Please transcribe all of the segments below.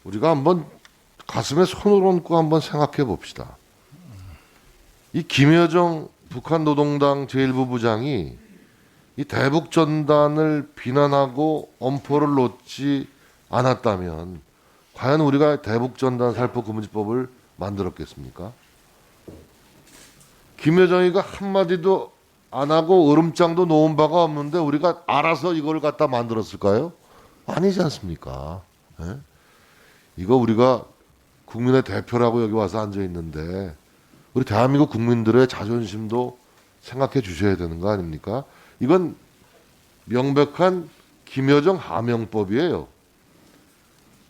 우리가 한번 가슴에 손을 얹고 한번 생각해 봅시다. 이 김여정 북한 노동당 제1부부장이 이 대북전단을 비난하고 엄포를 놓지 않았다면 과연 우리가 대북전단 살포금지법을 만들었겠습니까? 김여정이가 한마디도 안 하고 으름장도 놓은 바가 없는데 우리가 알아서 이걸 갖다 만들었을까요? 아니지 않습니까? 예? 이거 우리가 국민의 대표라고 여기 와서 앉아 있는데 우리 대한민국 국민들의 자존심도 생각해 주셔야 되는 거 아닙니까? 이건 명백한 김여정 하명법이에요.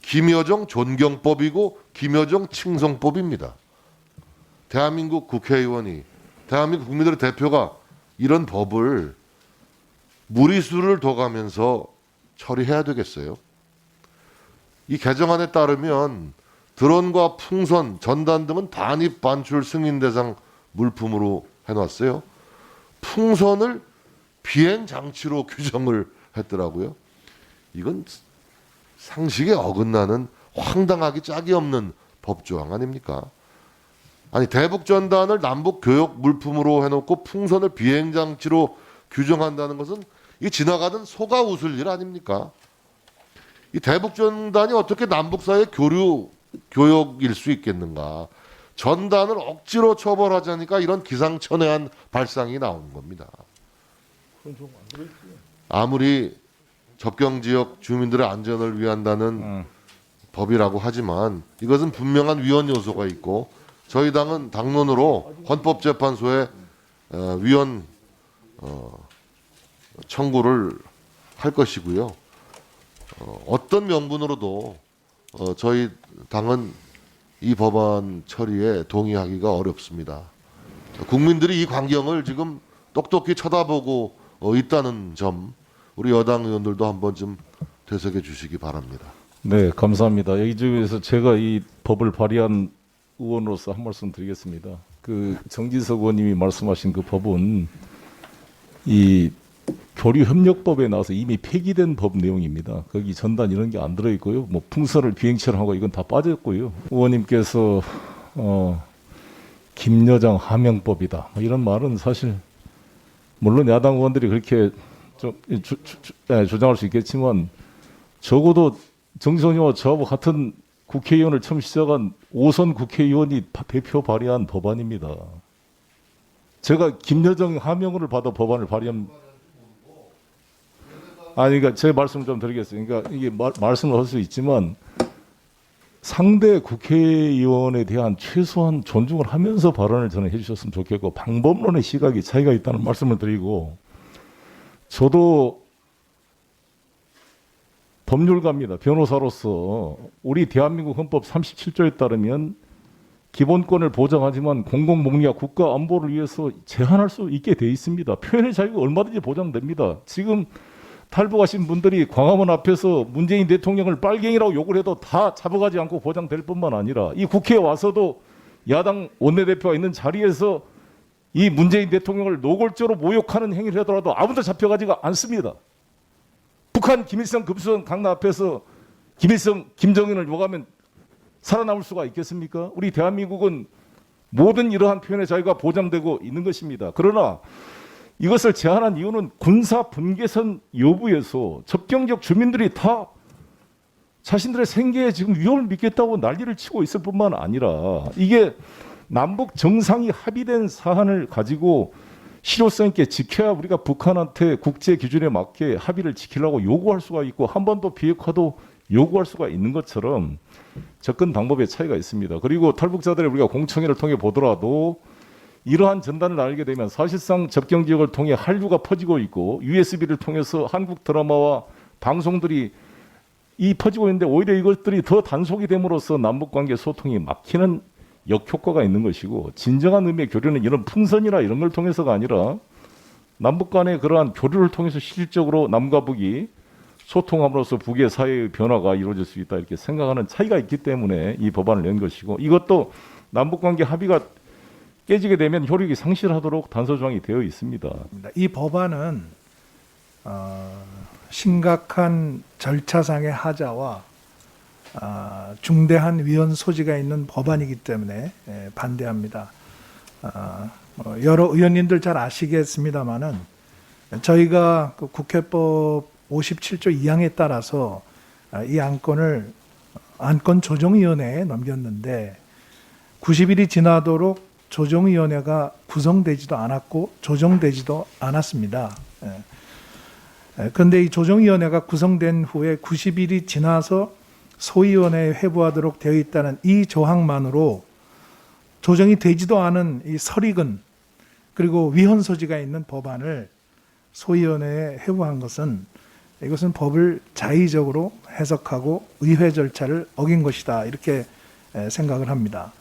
김여정 존경법이고 김여정 칭송법입니다. 대한민국 국회의원이 대한민국 국민들의 대표가 이런 법을 무리수를 둬가면서 처리해야 되겠어요. 이 개정안에 따르면 드론과 풍선, 전단 등은 단입 반출 승인 대상 물품으로 해놨어요. 풍선을 비행 장치로 규정을 했더라고요. 이건 상식에 어긋나는 황당하기 짝이 없는 법조항 아닙니까? 아니 대북 전단을 남북 교역 물품으로 해놓고 풍선을 비행 장치로 규정한다는 것은 이 지나가던 소가 웃을 일 아닙니까? 이 대북 전단이 어떻게 남북 사이의 교역일 수 있겠는가? 전단을 억지로 처벌하자니까 이런 기상천외한 발상이 나오는 겁니다. 아무리 접경 지역 주민들의 안전을 위한다는 법이라고 하지만 이것은 분명한 위헌 요소가 있고 저희 당은 당론으로 헌법재판소에 위헌 청구를 할 것이고요. 어떤 명분으로도 저희 당은 이 법안 처리에 동의하기가 어렵습니다. 국민들이 이 광경을 지금 똑똑히 쳐다보고 있다는 점 우리 여당 의원들도 한번 좀 되새겨 주시기 바랍니다. 네, 감사합니다. 이 중에서 제가 이 법을 발의한 의원으로서 한 말씀 드리겠습니다. 그 정진석 의원님이 말씀하신 그 법은 이 교류협력법에 나와서 이미 폐기된 법 내용입니다. 거기 전단 이런 게 안 들어있고요. 뭐 풍선을 비행처럼 하고 이건 다 빠졌고요. 의원님께서 김여정 하명법이다. 뭐 이런 말은 사실 물론 야당 의원들이 그렇게 좀 주장할 수 있겠지만 적어도 정선이와 저하고 같은 국회의원을 처음 시작한 5선 국회의원이 대표 발의한 법안입니다. 제가 김여정 하명을 받아 법안을 발의한 그러니까 제 말씀 좀 드리겠습니다. 그러니까 이게 말씀을 할 수 있지만 상대 국회의원에 대한 최소한 존중을 하면서 발언을 저는 해주셨으면 좋겠고 방법론의 시각이 차이가 있다는 말씀을 드리고 저도 법률가입니다. 변호사로서 우리 대한민국 헌법 37조에 따르면 기본권을 보장하지만 공공복리와 국가 안보를 위해서 제한할 수 있게 돼 있습니다. 표현의 자유가 얼마든지 보장됩니다. 지금 탈북하신 분들이 광화문 앞에서 문재인 대통령을 빨갱이라고 욕을 해도 다 잡아가지 않고 보장될 뿐만 아니라 이 국회에 와서도 야당 원내대표가 있는 자리에서 이 문재인 대통령을 노골적으로 모욕하는 행위를 하더라도 아무도 잡혀가지가 않습니다. 북한 김일성 급수성 강남 앞에서 김일성 김정은을 욕하면 살아남을 수가 있겠습니까? 우리 대한민국은 모든 이러한 표현의 자유가 보장되고 있는 것입니다. 그러나 이것을 제한한 이유는 군사 분계선 여부에서 접경지역 주민들이 다 자신들의 생계에 지금 위험을 믿겠다고 난리를 치고 있을 뿐만 아니라 이게 남북 정상이 합의된 사안을 가지고 실효성 있게 지켜야 우리가 북한한테 국제 기준에 맞게 합의를 지키려고 요구할 수가 있고 한반도 비핵화도 요구할 수가 있는 것처럼 접근 방법의 차이가 있습니다. 그리고 탈북자들의 우리가 공청회를 통해 보더라도 이러한 전단을 알게 되면 사실상 접경 지역을 통해 한류가 퍼지고 있고 USB를 통해서 한국 드라마와 방송들이 퍼지고 있는데 오히려 이것들이 더 단속이 됨으로써 남북관계 소통이 막히는 역효과가 있는 것이고 진정한 의미의 교류는 이런 풍선이나 이런 걸 통해서가 아니라 남북 간의 그러한 교류를 통해서 실질적으로 남과 북이 소통함으로써 북의 사회의 변화가 이루어질 수 있다 이렇게 생각하는 차이가 있기 때문에 이 법안을 낸 것이고 이것도 남북관계 합의가 깨지게 되면 효력이 상실하도록 단서조항이 되어 있습니다. 이 법안은 심각한 절차상의 하자와 중대한 위헌 소지가 있는 법안이기 때문에 반대합니다. 여러 의원님들 잘 아시겠습니다만은 저희가 그 국회법 57조 2항에 따라서 이 안건을 안건조정위원회에 넘겼는데 90일이 지나도록 조정위원회가 구성되지도 않았고 조정되지도 않았습니다. 그런데 이 조정위원회가 구성된 후에 90일이 지나서 소위원회에 회부하도록 되어 있다는 이 조항만으로 조정이 되지도 않은 이 설익은 그리고 위헌 소지가 있는 법안을 소위원회에 회부한 것은 이것은 법을 자의적으로 해석하고 의회 절차를 어긴 것이다 이렇게 생각을 합니다.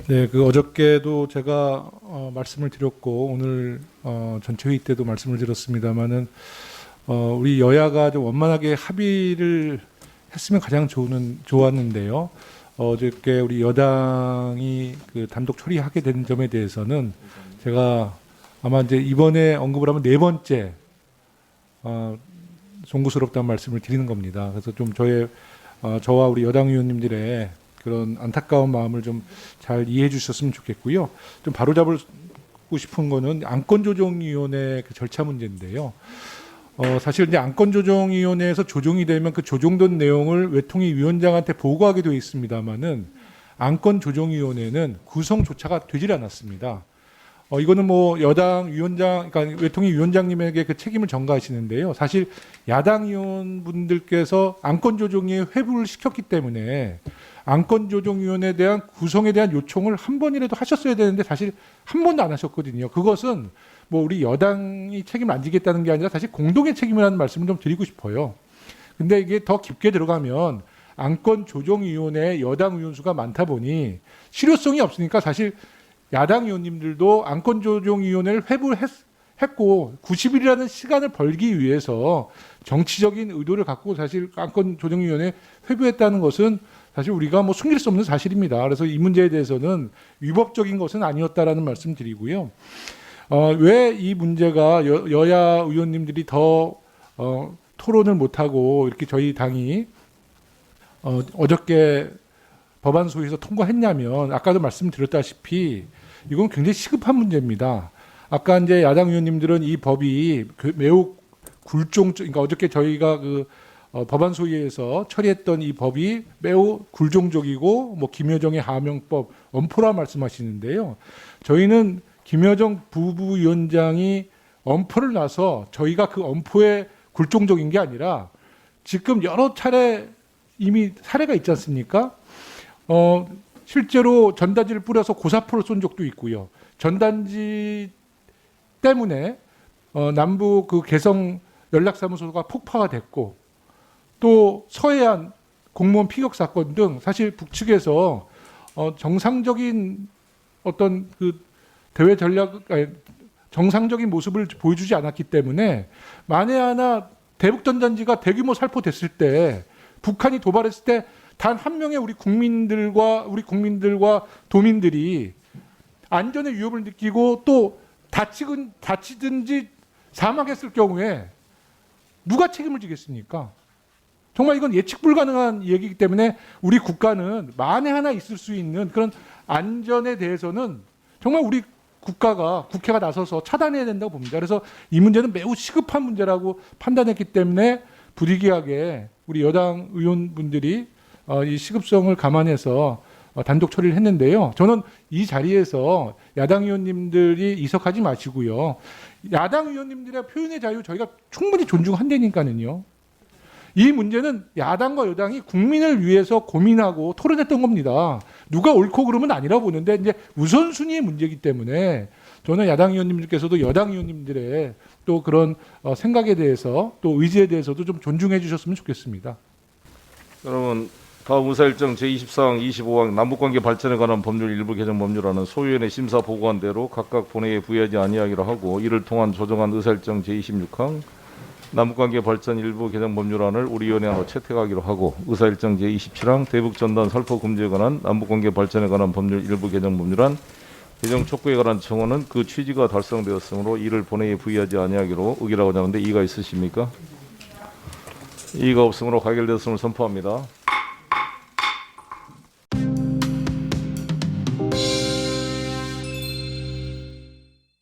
네, 그 어저께도 제가 말씀을 드렸고 오늘 전체 회의 때도 말씀을 드렸습니다만은 우리 여야가 좀 원만하게 합의를 했으면 가장 좋았는데요. 어저께 우리 여당이 그 단독 처리하게 된 점에 대해서는 제가 아마 이제 이번에 언급을 하면 네 번째 송구스럽다는 말씀을 드리는 겁니다. 그래서 좀 저와 우리 여당 의원님들의 그런 안타까운 마음을 좀 잘 이해해 주셨으면 좋겠고요. 좀 바로잡고 싶은 거는 안건조정위원회 그 절차 문제인데요. 사실 이제 안건조정위원회에서 조정이 되면 그 조정된 내용을 외통위 위원장한테 보고하게 되어 있습니다만은 안건조정위원회는 구성조차가 되질 않았습니다. 이거는 뭐 여당 위원장, 그러니까 외통위 위원장님에게 그 책임을 전가하시는데요. 사실 야당 의원분들께서 안건조정위에 회부를 시켰기 때문에 안건조정위원회에 대한 구성에 대한 요청을 한 번이라도 하셨어야 되는데 사실 한 번도 안 하셨거든요. 그것은 뭐 우리 여당이 책임을 안 지겠다는 게 아니라 사실 공동의 책임이라는 말씀을 좀 드리고 싶어요. 근데 이게 더 깊게 들어가면 안건조정위원회에 여당 의원 수가 많다 보니 실효성이 없으니까 사실 야당 의원님들도 안건조정위원회를 회부했고 90일이라는 시간을 벌기 위해서 정치적인 의도를 갖고 사실 안건조정위원회 회부했다는 것은 사실 우리가 뭐 숨길 수 없는 사실입니다. 그래서 이 문제에 대해서는 위법적인 것은 아니었다라는 말씀 드리고요. 왜 이 문제가 여야 의원님들이 더 토론을 못하고 이렇게 저희 당이 어저께 법안 소위에서 통과했냐면 아까도 말씀드렸다시피 이건 굉장히 시급한 문제입니다. 아까 이제 야당 의원님들은 이 법이 매우 그러니까 어저께 저희가 그 법안 소위에서 처리했던 이 법이 매우 굴종적이고 뭐 김여정의 하명법 엄포라 말씀하시는데요. 저희는 김여정 부부위원장이 엄포를 놔서 저희가 그 엄포에 굴종적인 게 아니라 지금 여러 차례 이미 사례가 있지 않습니까? 실제로 전단지를 뿌려서 고사포를 쏜 적도 있고요. 전단지 때문에 남부 그 개성 연락사무소가 폭파가 됐고 또 서해안 공무원 피격 사건 등 사실 북측에서 정상적인 어떤 그 대외 전략 정상적인 모습을 보여주지 않았기 때문에 만에 하나 대북 전단지가 대규모 살포됐을 때 북한이 도발했을 때 단 한 명의 우리 국민들과 도민들이 안전의 위협을 느끼고 또 다치든지 사망했을 경우에 누가 책임을 지겠습니까? 정말 이건 예측 불가능한 얘기이기 때문에 우리 국가는 만에 하나 있을 수 있는 그런 안전에 대해서는 정말 우리 국회가 나서서 차단해야 된다고 봅니다. 그래서 이 문제는 매우 시급한 문제라고 판단했기 때문에 부득이하게 우리 여당 의원분들이 이 시급성을 감안해서 단독 처리를 했는데요. 저는 이 자리에서 야당 의원님들이 이석하지 마시고요. 야당 의원님들의 표현의 자유 저희가 충분히 존중한다니까는요. 이 문제는 야당과 여당이 국민을 위해서 고민하고 토론했던 겁니다. 누가 옳고 그름은 아니라 보는데 이제 우선순위의 문제이기 때문에 저는 야당 의원님들께서도 여당 의원님들의 또 그런 생각에 대해서 또 의지에 대해서도 좀 존중해 주셨으면 좋겠습니다. 그러면 다음 의사일정 제24항 25항 남북관계 발전에 관한 법률 일부 개정 법률안은 소위원회 심사 보고한 대로 각각 본회의에 부의하지 아니하기로 하고 이를 통한 조정한 의사일정 제26항 남북관계 발전 일부 개정 법률안을 우리 위원회안으로 채택하기로 하고 의사일정 제27항 대북전단 살포 금지에 관한 남북관계 발전에 관한 법률 일부 개정 법률안 개정 촉구에 관한 청원은 그 취지가 달성되었으므로 이를 본회의에 부의하지 아니하기로 의결하고자 하는데 이의가 있으십니까? 이의가 없으므로 가결되었음을 선포합니다.